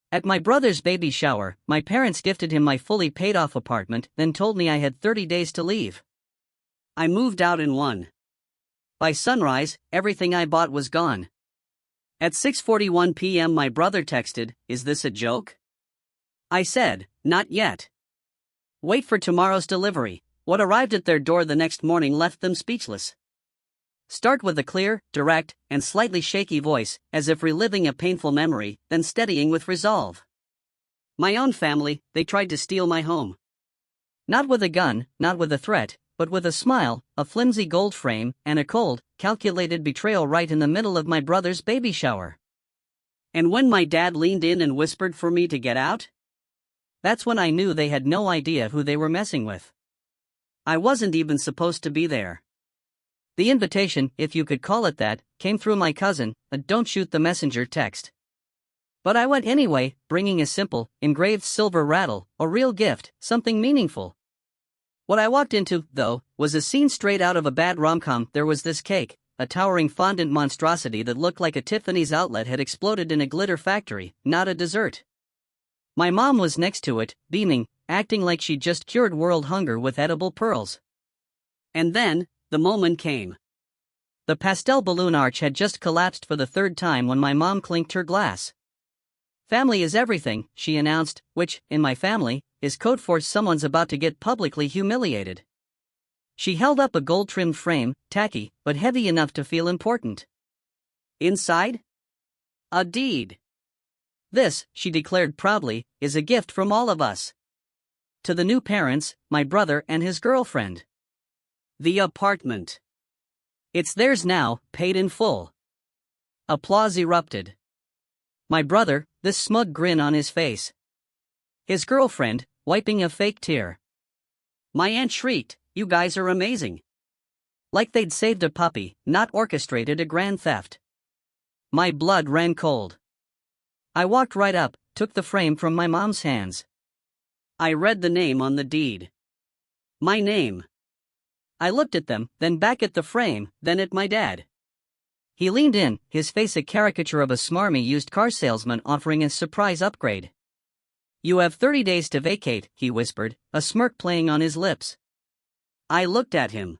At my brother's baby shower, my parents gifted him my fully paid-off apartment, then told me I had 30 days to leave. I moved out in one. By sunrise, everything I bought was gone. At 6:41 p.m. my brother texted, "Is this a joke?" I said, "Not yet. Wait for tomorrow's delivery." What arrived at their door the next morning left them speechless. Start with a clear, direct, and slightly shaky voice, as if reliving a painful memory, then steadying with resolve. My own family, they tried to steal my home. Not with a gun, not with a threat, but with a smile, a flimsy gold frame, and a cold, calculated betrayal right in the middle of my brother's baby shower. And when my dad leaned in and whispered for me to get out, that's when I knew they had no idea who they were messing with. I wasn't even supposed to be there. The invitation, if you could call it that, came through my cousin, a "don't shoot the messenger" text. But I went anyway, bringing a simple, engraved silver rattle, a real gift, something meaningful. What I walked into, though, was a scene straight out of a bad rom-com. There was this cake, a towering fondant monstrosity that looked like a Tiffany's outlet had exploded in a glitter factory, not a dessert. My mom was next to it, beaming, acting like she'd just cured world hunger with edible pearls. And then, the moment came. The pastel balloon arch had just collapsed for the third time when my mom clinked her glass. "Family is everything," she announced, which, in my family, is code for someone's about to get publicly humiliated. She held up a gold-trimmed frame, tacky, but heavy enough to feel important. Inside? A deed. "This," she declared proudly, "is a gift from all of us. To the new parents, my brother and his girlfriend. The apartment. It's theirs now, paid in full." Applause erupted. My brother, this smug grin on his face. His girlfriend, wiping a fake tear. My aunt shrieked, "You guys are amazing." Like they'd saved a puppy, not orchestrated a grand theft. My blood ran cold. I walked right up, took the frame from my mom's hands. I read the name on the deed. My name. I looked at them, then back at the frame, then at my dad. He leaned in, his face a caricature of a smarmy used car salesman offering a surprise upgrade. "You have 30 days to vacate," he whispered, a smirk playing on his lips. I looked at him.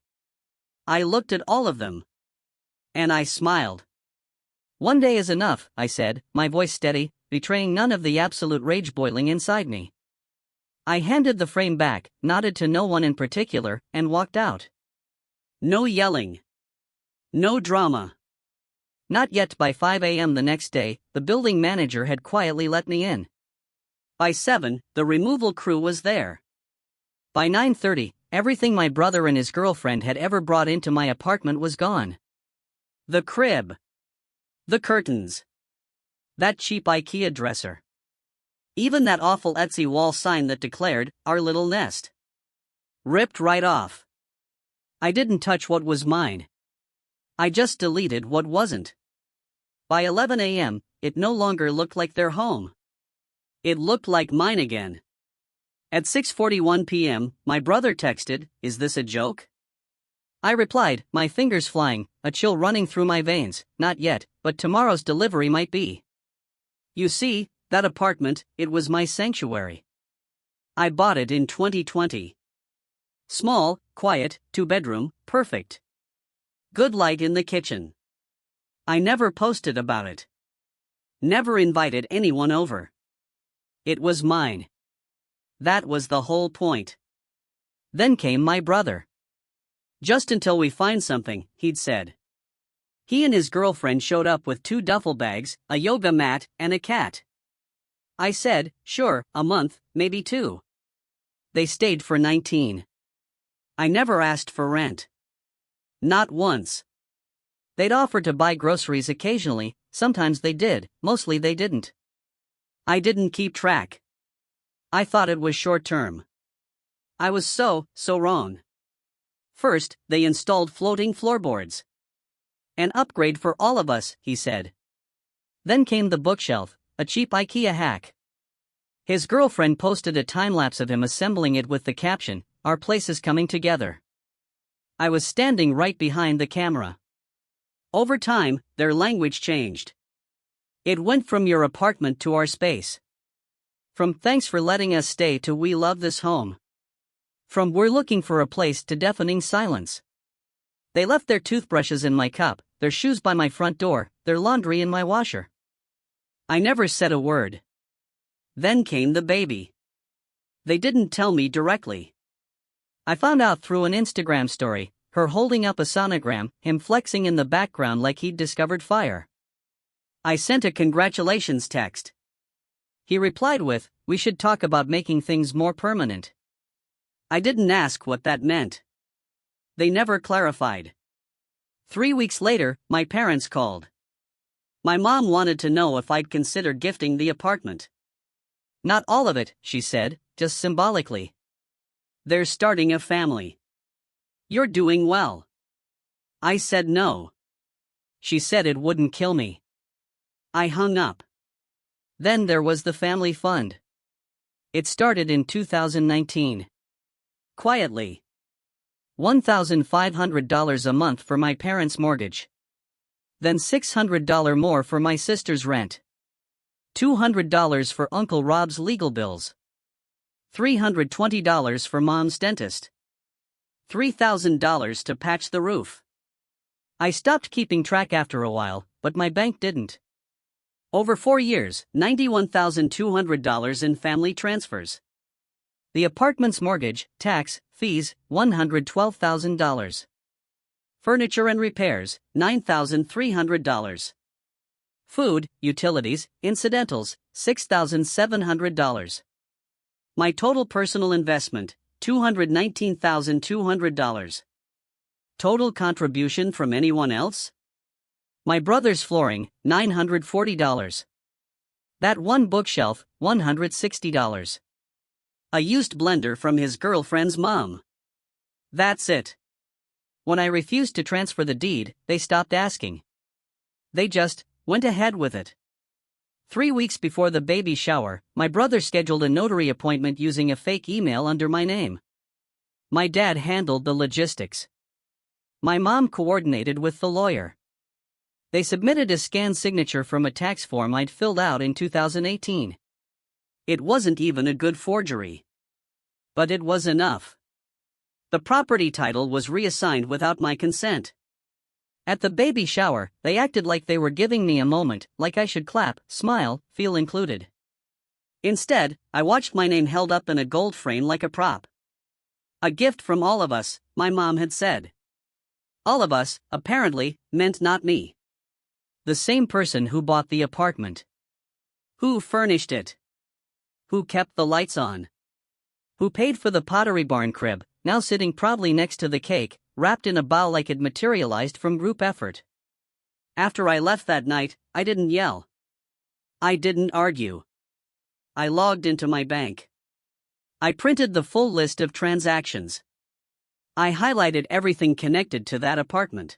I looked at all of them. And I smiled. "One day is enough," I said, my voice steady, betraying none of the absolute rage boiling inside me. I handed the frame back, nodded to no one in particular, and walked out. No yelling. No drama. Not yet. By 5 a.m. the next day, the building manager had quietly let me in. By 7, the removal crew was there. By 9:30, everything my brother and his girlfriend had ever brought into my apartment was gone. The crib. The curtains. That cheap IKEA dresser. Even that awful Etsy wall sign that declared, "Our little nest." Ripped right off. I didn't touch what was mine. I just deleted what wasn't. By 11 a.m., it no longer looked like their home. It looked like mine again. At 6:41 p.m., my brother texted, "Is this a joke?" I replied, my fingers flying, a chill running through my veins, "Not yet, but tomorrow's delivery might be." You see, that apartment, it was my sanctuary. I bought it in 2020. Small, quiet, 2-bedroom, perfect. Good light in the kitchen. I never posted about it. Never invited anyone over. It was mine. That was the whole point. Then came my brother. "Just until we find something," he'd said. He and his girlfriend showed up with 2 duffel bags, a yoga mat, and a cat. I said, "Sure, a month, maybe 2. They stayed for 19. I never asked for rent. Not once. They'd offer to buy groceries occasionally, sometimes they did, mostly they didn't. I didn't keep track. I thought it was short-term. I was so wrong. First, they installed floating floorboards. "An upgrade for all of us," he said. Then came the bookshelf, a cheap IKEA hack. His girlfriend posted a time-lapse of him assembling it with the caption, "Our place is coming together." I was standing right behind the camera. Over time, their language changed. It went from "your apartment" to "our space." From "Thanks for letting us stay" to "We love this home." From "We're looking for a place" to deafening silence. They left their toothbrushes in my cup, their shoes by my front door, their laundry in my washer. I never said a word. Then came the baby. They didn't tell me directly. I found out through an Instagram story, her holding up a sonogram, him flexing in the background like he'd discovered fire. I sent a congratulations text. He replied with, "We should talk about making things more permanent." I didn't ask what that meant. They never clarified. 3 weeks later, my parents called. My mom wanted to know if I'd consider gifting the apartment. "Not all of it," she said, "just symbolically. They're starting a family. You're doing well." I said no. She said it wouldn't kill me. I hung up. Then there was the family fund. It started in 2019. Quietly. $1,500 a month for my parents' mortgage. Then $600 more for my sister's rent. $200 for Uncle Rob's legal bills. $320 for Mom's dentist. $3,000 to patch the roof. I stopped keeping track after a while, but my bank didn't. Over 4 years, $91,200 in family transfers. The apartment's mortgage, tax, fees, $112,000. Furniture and repairs, $9,300. Food, utilities, incidentals, $6,700. My total personal investment, $219,200. Total contribution from anyone else? My brother's flooring, $940. That one bookshelf, $160. A used blender from his girlfriend's mom. That's it. When I refused to transfer the deed, they stopped asking. They just went ahead with it. 3 weeks before the baby shower, my brother scheduled a notary appointment using a fake email under my name. My dad handled the logistics. My mom coordinated with the lawyer. They submitted a scanned signature from a tax form I'd filled out in 2018. It wasn't even a good forgery. But it was enough. The property title was reassigned without my consent. At the baby shower, they acted like they were giving me a moment, like I should clap, smile, feel included. Instead, I watched my name held up in a gold frame like a prop. A gift from all of us, my mom had said. All of us, apparently, meant not me. The same person who bought the apartment. Who furnished it? Who kept the lights on? Who paid for the Pottery Barn crib, now sitting proudly next to the cake, wrapped in a bow like it materialized from group effort? After I left that night, I didn't yell. I didn't argue. I logged into my bank. I printed the full list of transactions. I highlighted everything connected to that apartment.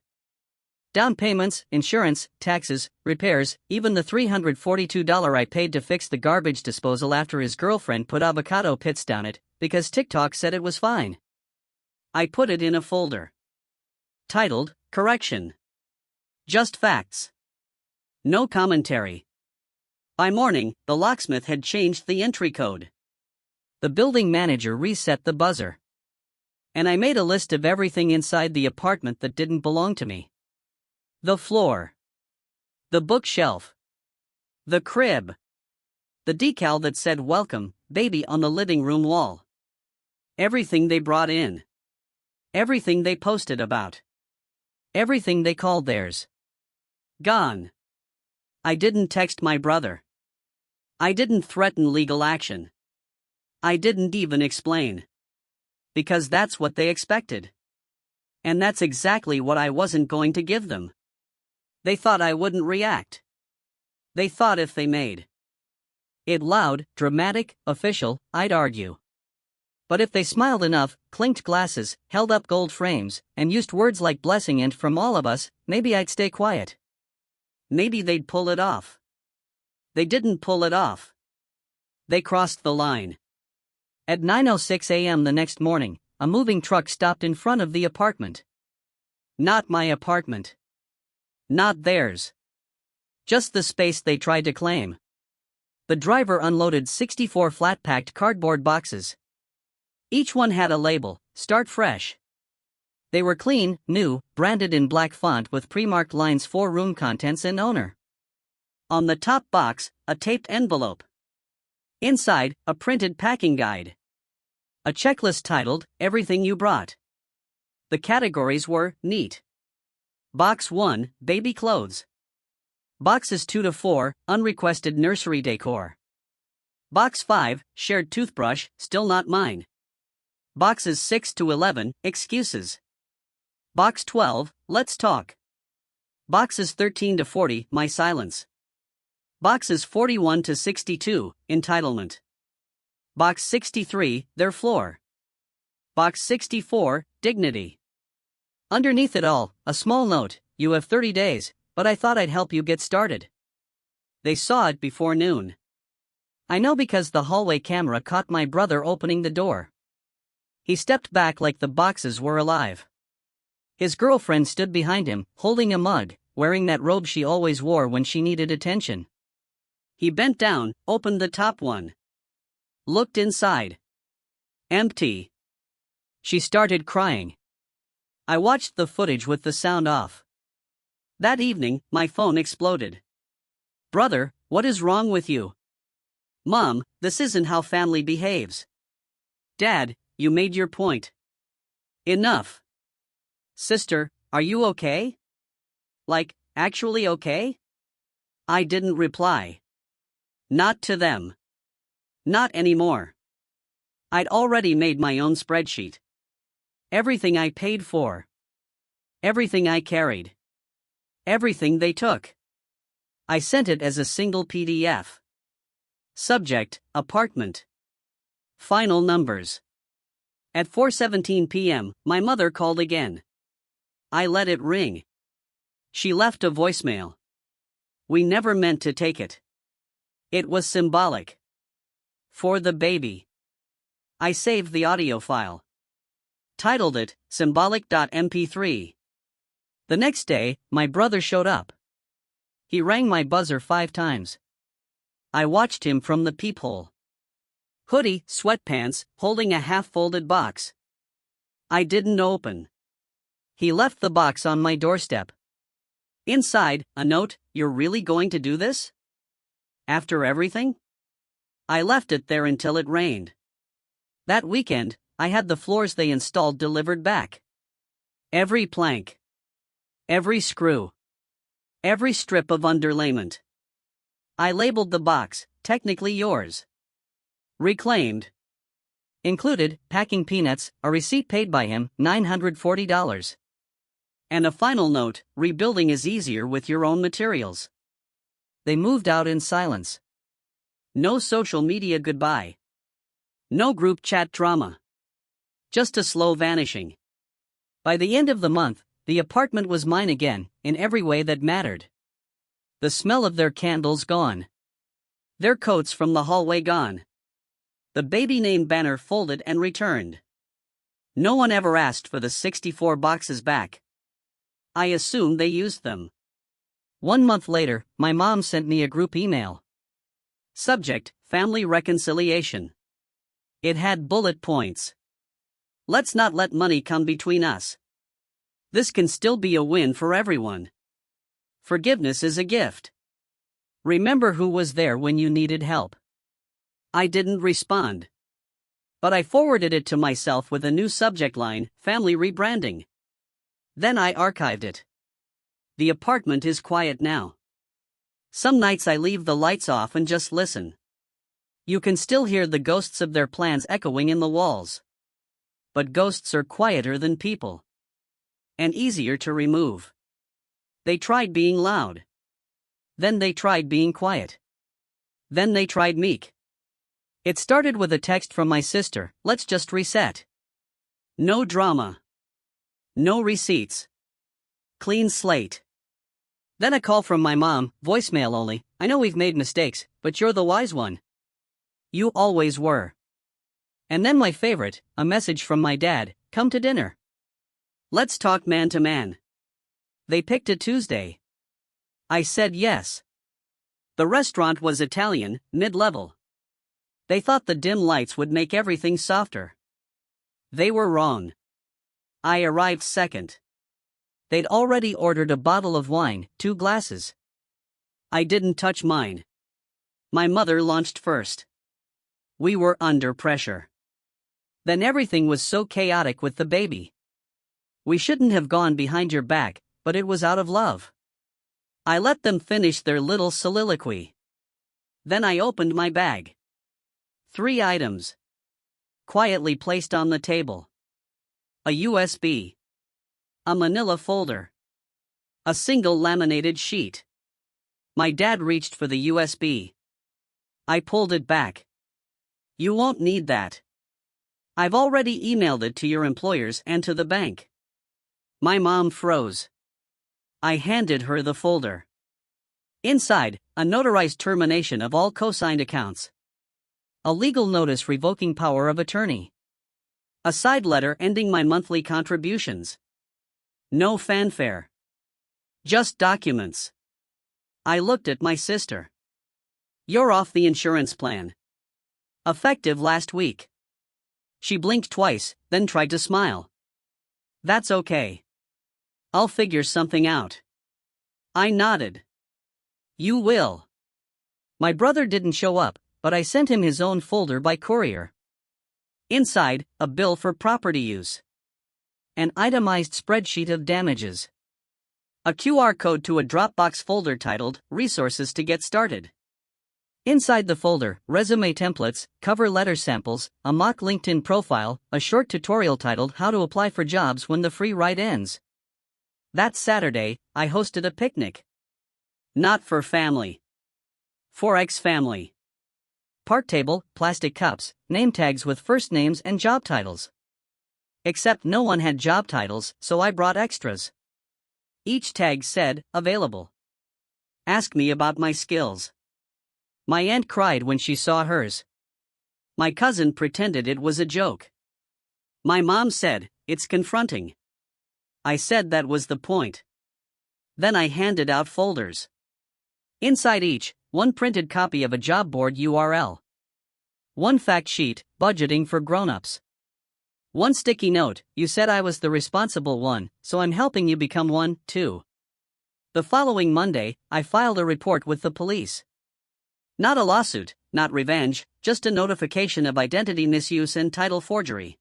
Down payments, insurance, taxes, repairs, even the $342 I paid to fix the garbage disposal after his girlfriend put avocado pits down it, because TikTok said it was fine. I put it in a folder. Titled, Correction. Just facts. No commentary. By morning, the locksmith had changed the entry code. The building manager reset the buzzer. And I made a list of everything inside the apartment that didn't belong to me. The floor. The bookshelf. The crib. The decal that said "Welcome, baby" on the living room wall. Everything they brought in. Everything they posted about. Everything they called theirs. Gone. I didn't text my brother. I didn't threaten legal action. I didn't even explain. Because that's what they expected. And that's exactly what I wasn't going to give them. They thought I wouldn't react. They thought if they made it loud, dramatic, official, I'd argue. But if they smiled enough, clinked glasses, held up gold frames, and used words like blessing and from all of us, maybe I'd stay quiet. Maybe they'd pull it off. They didn't pull it off. They crossed the line. At 9:06 a.m. the next morning, a moving truck stopped in front of the apartment. Not my apartment. Not theirs. Just the space they tried to claim. The driver unloaded 64 flat-packed cardboard boxes. Each one had a label, "Start Fresh." They were clean, new, branded in black font with pre-marked lines for room contents and owner. On the top box, a taped envelope. Inside, a printed packing guide. A checklist titled, "Everything You Brought." The categories were, neat. Box 1, baby clothes. Boxes 2 to 4, unrequested nursery decor. Box 5, shared toothbrush, still not mine. Boxes 6 to 11, excuses. Box 12, let's talk. Boxes 13 to 40, my silence. Boxes 41 to 62, entitlement. Box 63, their floor. Box 64, dignity. Underneath it all, a small note, "You have 30 days, but I thought I'd help you get started." They saw it before noon. I know because the hallway camera caught my brother opening the door. He stepped back like the boxes were alive. His girlfriend stood behind him, holding a mug, wearing that robe she always wore when she needed attention. He bent down, opened the top one. Looked inside. Empty. She started crying. I watched the footage with the sound off. That evening, my phone exploded. "Brother, what is wrong with you?" "Mom, this isn't how family behaves." "Dad, you made your point. Enough." "Sister, are you okay? Like, actually okay?" I didn't reply. Not to them. Not anymore. I'd already made my own spreadsheet. Everything I paid for. Everything I carried. Everything they took. I sent it as a single PDF. Subject, apartment. Final numbers. At 4:17 p.m., my mother called again. I let it ring. She left a voicemail. We never meant to take it. It was symbolic. For the baby. I saved the audio file. Titled it, symbolic.mp3. The next day, my brother showed up. He rang my buzzer 5 times. I watched him from the peephole. Hoodie, sweatpants, holding a half-folded box. I didn't open. He left the box on my doorstep. Inside, a note, "You're really going to do this? After everything?" I left it there until it rained. That weekend, I had the floors they installed delivered back. Every plank. Every screw. Every strip of underlayment. I labeled the box, "Technically yours." Reclaimed. Included, packing peanuts, a receipt paid by him, $940. And a final note, "Rebuilding is easier with your own materials." They moved out in silence. No social media goodbye. No group chat drama. Just a slow vanishing. By the end of the month, the apartment was mine again, in every way that mattered. The smell of their candles gone. Their coats from the hallway gone. The baby name banner folded and returned. No one ever asked for the 64 boxes back. I assume they used them. 1 month later, my mom sent me a group email. Subject, family reconciliation. It had bullet points. Let's not let money come between us. This can still be a win for everyone. Forgiveness is a gift. Remember who was there when you needed help. I didn't respond. But I forwarded it to myself with a new subject line, family rebranding. Then I archived it. The apartment is quiet now. Some nights I leave the lights off and just listen. You can still hear the ghosts of their plans echoing in the walls. But ghosts are quieter than people. And easier to remove. They tried being loud. Then they tried being quiet. Then they tried meek. It started with a text from my sister, "Let's just reset." No drama. No receipts. Clean slate. Then a call from my mom, voicemail only, "I know we've made mistakes, but you're the wise one. You always were." And then my favorite, a message from my dad, "Come to dinner. Let's talk man to man." They picked a Tuesday. I said yes. The restaurant was Italian, mid-level. They thought the dim lights would make everything softer. They were wrong. I arrived second. They'd already ordered a bottle of wine, 2 glasses. I didn't touch mine. My mother launched first. We were under pressure. Then everything was so chaotic with the baby. We shouldn't have gone behind your back, but it was out of love. I let them finish their little soliloquy. Then I opened my bag. 3 items. Quietly placed on the table. A USB. A manila folder. A single laminated sheet. My dad reached for the USB. I pulled it back. You won't need that. I've already emailed it to your employers and to the bank. My mom froze. I handed her the folder. Inside, a notarized termination of all co-signed accounts. A legal notice revoking power of attorney. A side letter ending my monthly contributions. No fanfare. Just documents. I looked at my sister. You're off the insurance plan. Effective last week. She blinked twice, then tried to smile. That's okay. I'll figure something out. I nodded. You will. My brother didn't show up, but I sent him his own folder by courier. Inside, a bill for property use. An itemized spreadsheet of damages. A QR code to a Dropbox folder titled, Resources to Get Started. Inside the folder, resume templates, cover letter samples, a mock LinkedIn profile, a short tutorial titled How to Apply for Jobs When the Free Ride Ends. That Saturday, I hosted a picnic. Not for family. For ex-family. Park table, plastic cups, name tags with first names and job titles. Except no one had job titles, so I brought extras. Each tag said, available. Ask me about my skills. My aunt cried when she saw hers. My cousin pretended it was a joke. My mom said, it's confronting. I said that was the point. Then I handed out folders. Inside each, one printed copy of a job board URL. One fact sheet, budgeting for grown-ups. One sticky note, you said I was the responsible one, so I'm helping you become one, too. The following Monday, I filed a report with the police. Not a lawsuit, not revenge, just a notification of identity misuse and title forgery.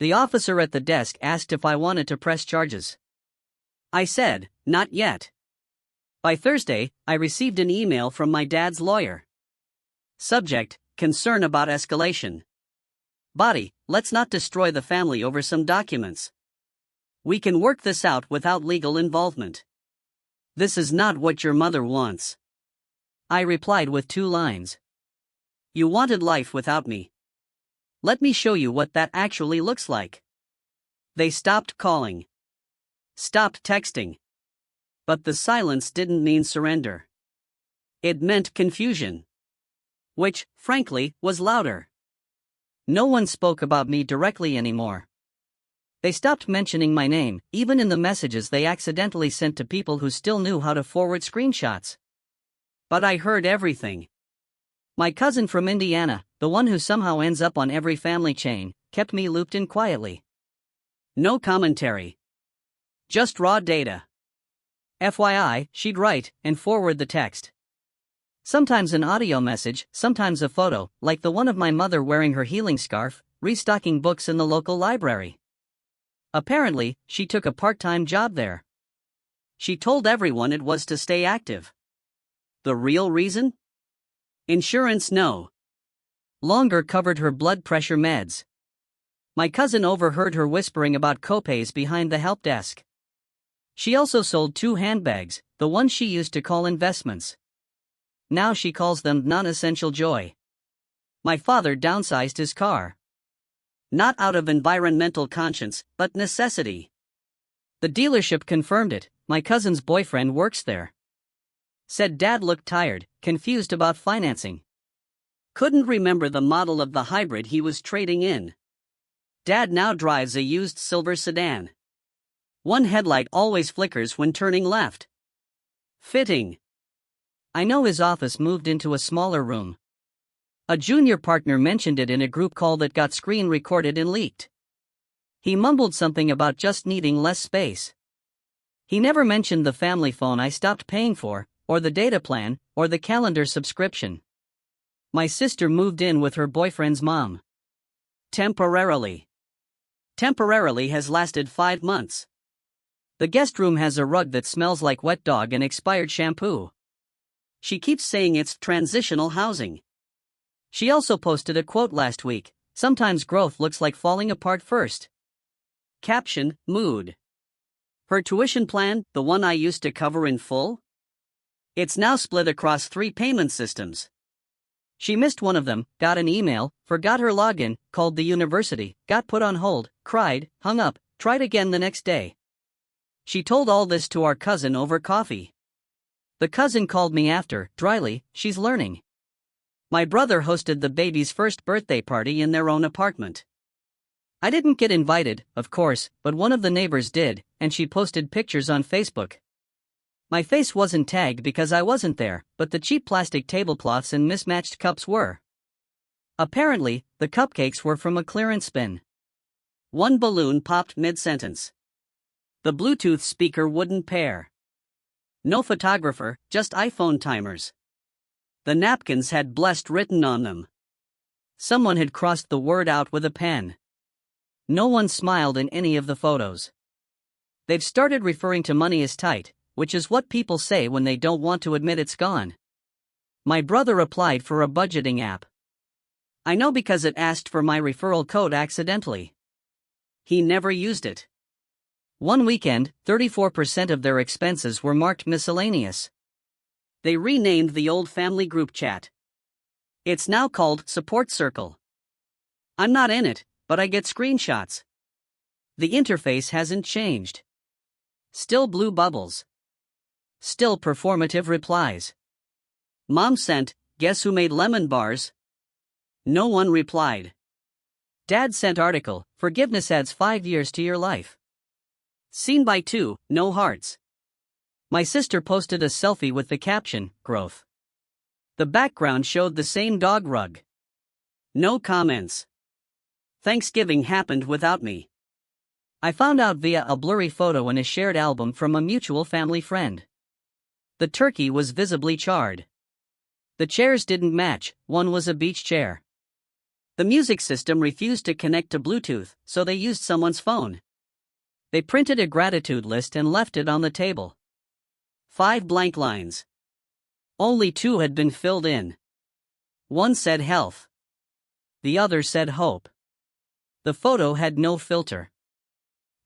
The officer at the desk asked if I wanted to press charges. I said, not yet. By Thursday, I received an email from my dad's lawyer. Subject, concern about escalation. Body, let's not destroy the family over some documents. We can work this out without legal involvement. This is not what your mother wants. I replied with 2 lines. You wanted life without me. Let me show you what that actually looks like. They stopped calling. Stopped texting. But the silence didn't mean surrender. It meant confusion. Which, frankly, was louder. No one spoke about me directly anymore. They stopped mentioning my name, even in the messages they accidentally sent to people who still knew how to forward screenshots. But I heard everything. My cousin from Indiana, the one who somehow ends up on every family chain, kept me looped in quietly. No commentary. Just raw data. FYI, she'd write and forward the text. Sometimes an audio message, sometimes a photo, like the one of my mother wearing her healing scarf, restocking books in the local library. Apparently, she took a part-time job there. She told everyone it was to stay active. The real reason? Insurance, no. Longer covered her blood pressure meds. My cousin overheard her whispering about copays behind the help desk. She also sold 2 handbags, the ones she used to call investments. Now she calls them non-essential joy. My father downsized his car. Not out of environmental conscience, but necessity. The dealership confirmed it, my cousin's boyfriend works there. Said Dad looked tired, confused about financing. Couldn't remember the model of the hybrid he was trading in. Dad now drives a used silver sedan. One headlight always flickers when turning left. Fitting. I know his office moved into a smaller room. A junior partner mentioned it in a group call that got screen recorded and leaked. He mumbled something about just needing less space. He never mentioned the family phone I stopped paying for, or the data plan, or the calendar subscription. My sister moved in with her boyfriend's mom. Temporarily. Temporarily has lasted 5 months. The guest room has a rug that smells like wet dog and expired shampoo. She keeps saying it's transitional housing. She also posted a quote last week: "Sometimes growth looks like falling apart first." Caption: Mood. Her tuition plan, the one I used to cover in full? It's now split across 3 payment systems. She missed one of them, got an email, forgot her login, called the university, got put on hold, cried, hung up, tried again the next day. She told all this to our cousin over coffee. The cousin called me after, dryly, "She's learning." My brother hosted the baby's first birthday party in their own apartment. I didn't get invited, of course, but one of the neighbors did, and she posted pictures on Facebook. My face wasn't tagged because I wasn't there, but the cheap plastic tablecloths and mismatched cups were. Apparently, the cupcakes were from a clearance bin. One balloon popped mid-sentence. The Bluetooth speaker wouldn't pair. No photographer, just iPhone timers. The napkins had "blessed" written on them. Someone had crossed the word out with a pen. No one smiled in any of the photos. They've started referring to money as tight, which is what people say when they don't want to admit it's gone. My brother applied for a budgeting app. I know because it asked for my referral code accidentally. He never used it. One weekend, 34% of their expenses were marked miscellaneous. They renamed the old family group chat. It's now called Support Circle. I'm not in it, but I get screenshots. The interface hasn't changed. Still blue bubbles. Still performative replies. Mom sent, "Guess who made lemon bars?" No one replied. Dad sent article, "Forgiveness adds 5 years to your life." Seen by 2, no hearts. My sister posted a selfie with the caption, "Growth." The background showed the same dog rug. No comments. Thanksgiving happened without me. I found out via a blurry photo in a shared album from a mutual family friend. The turkey was visibly charred. The chairs didn't match, one was a beach chair. The music system refused to connect to Bluetooth, so they used someone's phone. They printed a gratitude list and left it on the table. 5 blank lines. Only 2 had been filled in. One said health. The other said hope. The photo had no filter.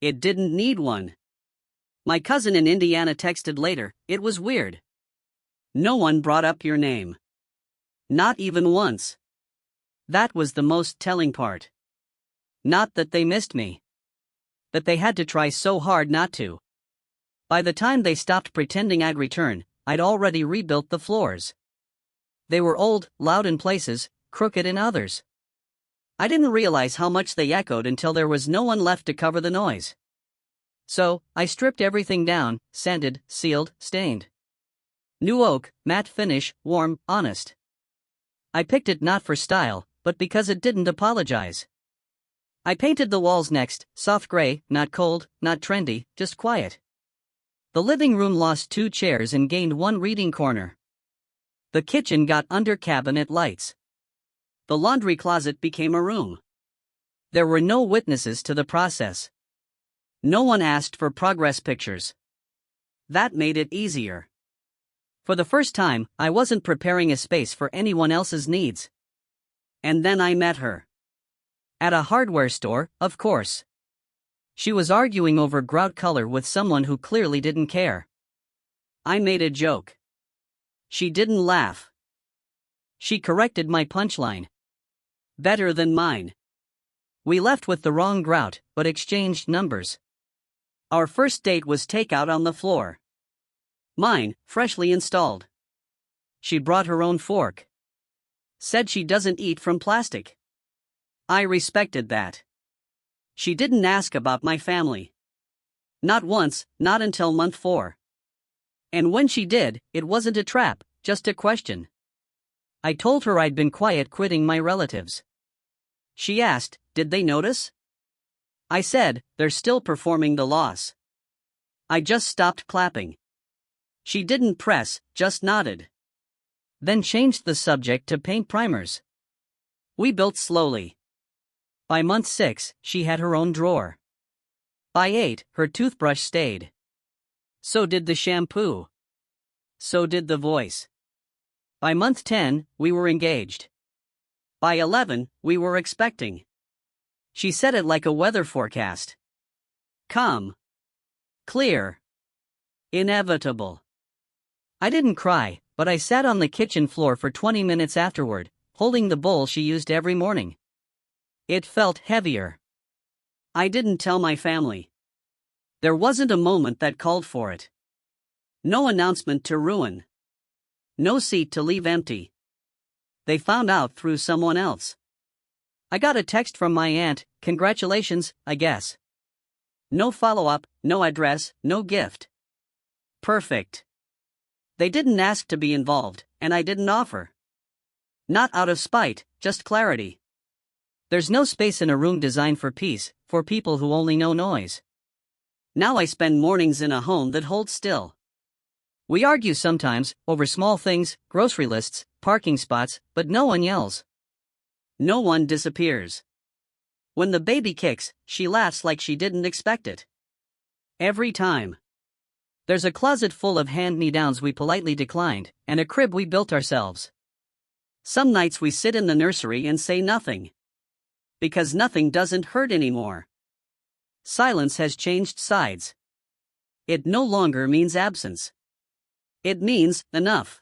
It didn't need one. My cousin in Indiana texted later, "It was weird. No one brought up your name. Not even once." That was the most telling part. Not that they missed me. That they had to try so hard not to. By the time they stopped pretending I'd return, I'd already rebuilt the floors. They were old, loud in places, crooked in others. I didn't realize how much they echoed until there was no one left to cover the noise. So, I stripped everything down, sanded, sealed, stained. New oak, matte finish, warm, honest. I picked it not for style, but because it didn't apologize. I painted the walls next, soft gray, not cold, not trendy, just quiet. The living room lost 2 chairs and gained 1 reading corner. The kitchen got under cabinet lights. The laundry closet became a room. There were no witnesses to the process. No one asked for progress pictures. That made it easier. For the first time, I wasn't preparing a space for anyone else's needs. And then I met her. At a hardware store, of course. She was arguing over grout color with someone who clearly didn't care. I made a joke. She didn't laugh. She corrected my punchline. Better than mine. We left with the wrong grout, but exchanged numbers. Our first date was takeout on the floor. Mine, freshly installed. She brought her own fork. Said she doesn't eat from plastic. I respected that. She didn't ask about my family. Not once, not until month 4. And when she did, it wasn't a trap, just a question. I told her I'd been quiet quitting my relatives. She asked, did they notice? I said, they're still performing the loss. I just stopped clapping. She didn't press, just nodded. Then changed the subject to paint primers. We built slowly. By month 6, she had her own drawer. By 8, her toothbrush stayed. So did the shampoo. So did the voice. By month 10, we were engaged. By 11, we were expecting. She said it like a weather forecast. Calm. Clear. Inevitable. I didn't cry, but I sat on the kitchen floor for 20 minutes afterward, holding the bowl she used every morning. It felt heavier. I didn't tell my family. There wasn't a moment that called for it. No announcement to ruin. No seat to leave empty. They found out through someone else. I got a text from my aunt, congratulations, I guess. No follow-up, no address, no gift. Perfect. They didn't ask to be involved, and I didn't offer. Not out of spite, just clarity. There's no space in a room designed for peace, for people who only know noise. Now I spend mornings in a home that holds still. We argue sometimes, over small things, grocery lists, parking spots, but no one yells. No one disappears. When the baby kicks, she laughs like she didn't expect it. Every time. There's a closet full of hand-me-downs we politely declined, and a crib we built ourselves. Some nights we sit in the nursery and say nothing. Because nothing doesn't hurt anymore. Silence has changed sides. It no longer means absence. It means enough.